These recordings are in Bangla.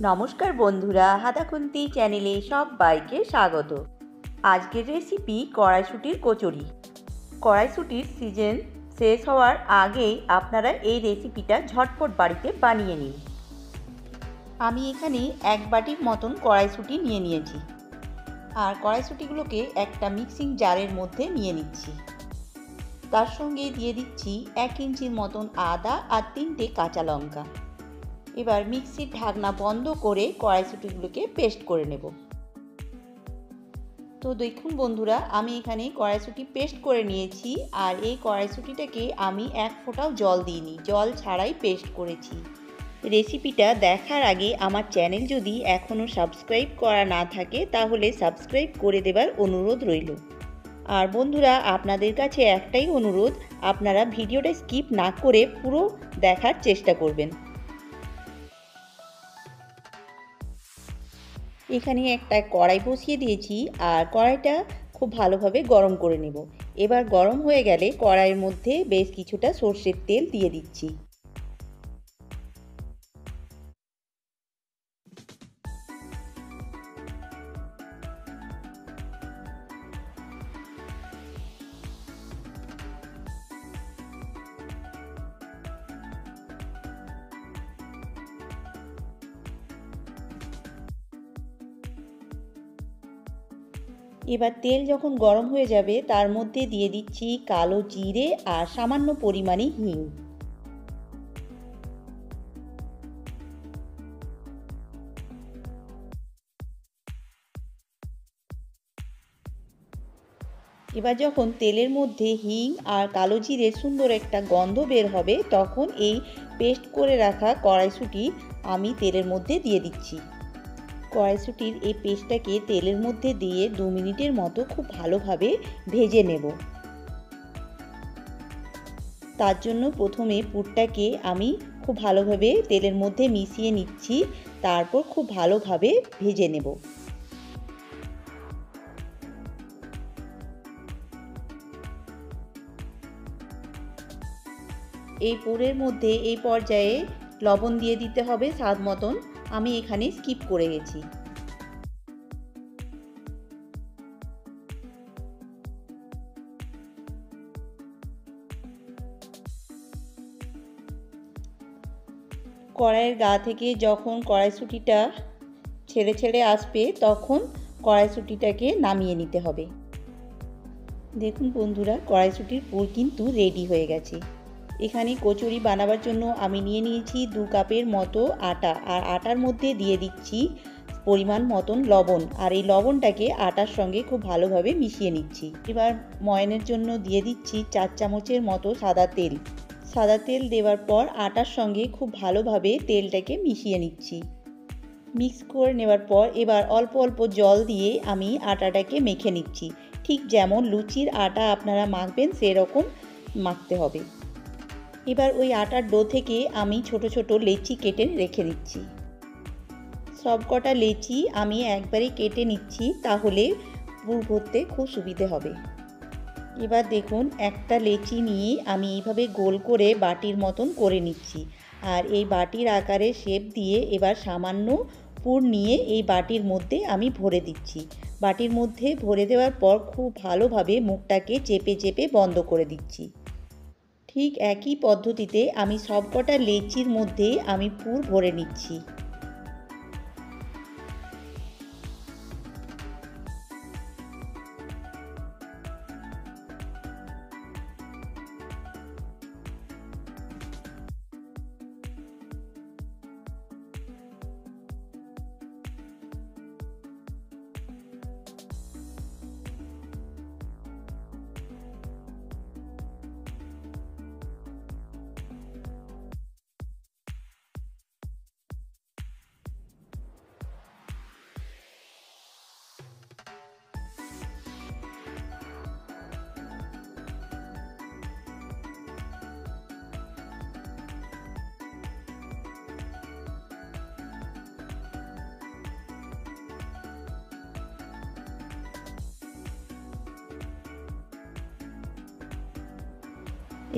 নমস্কার বন্ধুরা, হাতাখুন্তি চ্যানেলে সবাইকে স্বাগত। আজকের রেসিপি কড়াইশুঁটির কচুরি। কড়াইশুঁটির সিজন শেষ হওয়ার আগেই আপনারা এই রেসিপিটা ঝটপট বাড়িতে বানিয়ে নিন। আমি এখানে 1 বাটির মতন কড়াইশুঁটি নিয়ে নিয়েছি, আর কড়াইশুঁটিগুলোকে একটা মিক্সিং জারের মধ্যে নিয়ে নিচ্ছি। তার সঙ্গে দিয়ে দিচ্ছি 1 ইঞ্চির মতন আদা আর 3টে কাঁচা লঙ্কা। এবার মিক্সির ঢাকনা বন্ধ করে কড়াইশুঁটিগুলোকে পেস্ট করে নেব। তো দেখুন বন্ধুরা, আমি এখানে কড়াইশুঁটি পেস্ট করে নিয়েছি, আর এই কড়াইশুঁটিটাকে আমি 1 ফোঁটাও জল দিইনি, জল ছাড়াই পেস্ট করেছি। রেসিপিটা দেখার আগে আমার চ্যানেল যদি এখনও সাবস্ক্রাইব করা না থাকে তাহলে সাবস্ক্রাইব করে দেবার অনুরোধ রইল। আর বন্ধুরা, আপনাদের কাছে একটাই অনুরোধ, আপনারা ভিডিওটা স্কিপ না করে পুরো দেখার চেষ্টা করবেন। এখানে একটা কড়াই বসিয়ে দিয়েছি, আর কড়াইটা খুব ভালোভাবে গরম করে নেব। এবার গরম হয়ে গেলে কড়াইয়ের মধ্যে বেশ কিছুটা সর্ষের তেল দিয়ে দিচ্ছি। এবার তেল যখন গরম হয়ে যাবে তার মধ্যে দিয়ে দিচ্ছি কালো জিরে আর সামান্য পরিমাণে হিং। এবার যখন তেলের মধ্যে হিং আর কালো জিরে সুন্দর একটা গন্ধ বের হবে, তখন এই পেস্ট করে রাখা কড়াইশুঁটি আমি তেলের মধ্যে দিয়ে দিচ্ছি। কড়াইশুঁটির এই পেস্টটাকে তেলের মধ্যে দিয়ে 2 মিনিটের মতো খুব ভালোভাবে ভেজে নেব। তার জন্য প্রথমে পুরটাকে আমি খুব ভালোভাবে তেলের মধ্যে মিশিয়ে নিচ্ছি, তারপর খুব ভালোভাবে ভেজে নেব। এই পুরের মধ্যে এই পর্যায়ে লবণ দিয়ে দিতে হবে স্বাদ মতন। আমি এখানে স্কিপ করে গেছি। কড়াইয়ের গা থেকে যখন কড়াইশুঁটিটা ছেড়ে ছেড়ে আসবে তখন কড়াইশুঁটিটাকে নামিয়ে নিতে হবে। দেখুন বন্ধুরা, কড়াইশুঁটির পুর কিন্তু রেডি হয়ে গেছে। এখানে কচুরি বানাবার জন্য আমি নিয়ে নিয়েছি 2 কাপের মতো আটা, আর আটার মধ্যে দিয়ে দিচ্ছি পরিমাণ মতন লবণ, আর এই লবণটাকে আটার সঙ্গে খুব ভালোভাবে মিশিয়ে নিচ্ছি। এবার ময়ানের জন্য দিয়ে দিচ্ছি 4 চামচের মতো সাদা তেল। সাদা তেল দেওয়ার পর আটার সঙ্গে খুব ভালোভাবে তেলটাকে মিশিয়ে নিচ্ছি। মিক্স করে নেওয়ার পর এবার অল্প অল্প জল দিয়ে আমি আটাটাকে মেখে নিচ্ছি। ঠিক যেমন লুচির আটা আপনারা মাখবেন সেরকম মাখতে হবে। এবার ওই আটার ডো থেকে আমি ছোট ছোট লেচি কেটে রেখে দিচ্ছি। সব কটা লেচি আমি একবারে কেটে নিচ্ছি, তাহলে পুর ভরতে খুব সুবিধে হবে। এবার দেখুন, একটা লেচি নিয়ে আমি এইভাবে গোল করে বাটির মতন করে নিচ্ছি, আর এই বাটির আকারে শেপ দিয়ে এবার সামান্য পুর নিয়ে এই বাটির মধ্যে আমি ভরে দিচ্ছি। বাটির মধ্যে ভরে দেওয়ার পর খুব ভালোভাবে মুখটাকে চেপে চেপে বন্ধ করে দিচ্ছি। ঠিক একই পদ্ধতিতে আমি সবকটা লেচির মধ্যে আমি পুর ভরে নিচ্ছি।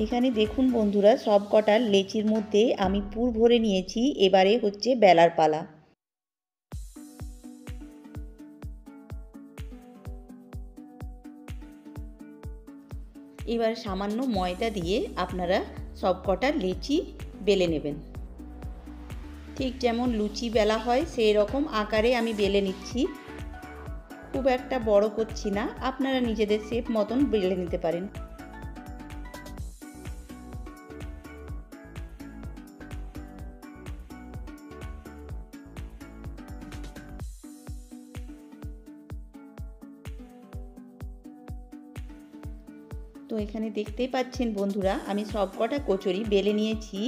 এখানে দেখুন বন্ধুরা, সব কটা লেচির মধ্যে আমি পুর ভরে নিয়েছি। এবারে হচ্ছে বেলার পালা। এবার সামান্য ময়দা দিয়ে আপনারা সবকটা লেচি বেলে নেবেন। ঠিক যেমন লুচি বেলা হয় সেই রকম আকারে আমি বেলে নিচ্ছি। খুব একটা বড় করছি না, আপনারা নিজেদের শেপ মতন বেলে নিতে পারেন। তো এখানে দেখতেই পাচ্ছেন বন্ধুরা, আমি সবকটা কচুরি বেলে নিয়েছি।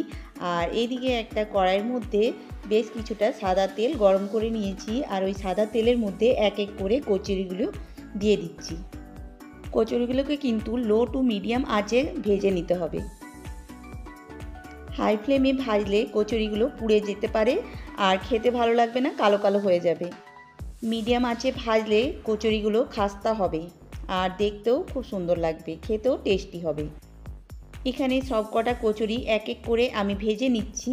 আর এইদিকে একটা কড়াইয়ের মধ্যে বেশ কিছুটা সাদা তেল গরম করে নিয়েছি, আর ওই সাদা তেলের মধ্যে এক এক করে কচুরিগুলো দিয়ে দিচ্ছি। কচুরিগুলোকে কিন্তু লো টু মিডিয়াম আঁচে ভেজে নিতে হবে। হাই ফ্লেমে ভাজলে কচুরিগুলো পুড়ে যেতে পারে আর খেতে ভালো লাগবে না, কালো কালো হয়ে যাবে। মিডিয়াম আঁচে ভাজলে কচুরিগুলো খাস্তা হবে আর দেখতেও খুব সুন্দর লাগবে, খেতেও টেস্টি হবে। এখানে সব কটা কচুরি এক এক করে আমি ভেজে নিচ্ছি।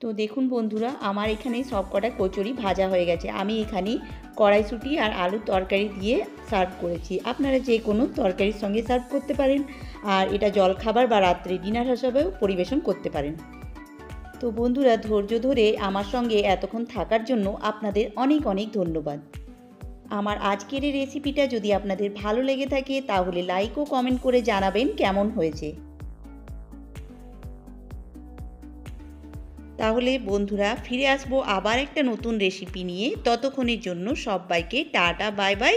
তো দেখুন বন্ধুরা, আমার এখানে সব কটা কচুরি ভাজা হয়ে গেছে। আমি এখানে কড়াইশুঁটি আর আলুর তরকারি দিয়ে সার্ভ করেছি। আপনারা যে কোনো তরকারির সঙ্গে সার্ভ করতে পারেন, আর এটা জলখাবার বা রাত্রে ডিনার হিসাবেও পরিবেশন করতে পারেন। তো বন্ধুরা, ধৈর্য ধরে আমার সঙ্গে এতক্ষণ থাকার জন্য আপনাদের অনেক অনেক ধন্যবাদ। আমার আজকের এই রেসিপিটা যদি আপনাদের ভালো লেগে থাকে তাহলে লাইক ও কমেন্ট করে জানাবেন কেমন হয়েছে। তাহলে বন্ধুরা, ফিরে আসবো আবার একটা নতুন রেসিপি নিয়ে। ততক্ষণের জন্য সবাইকে টাটা, বাই বাই।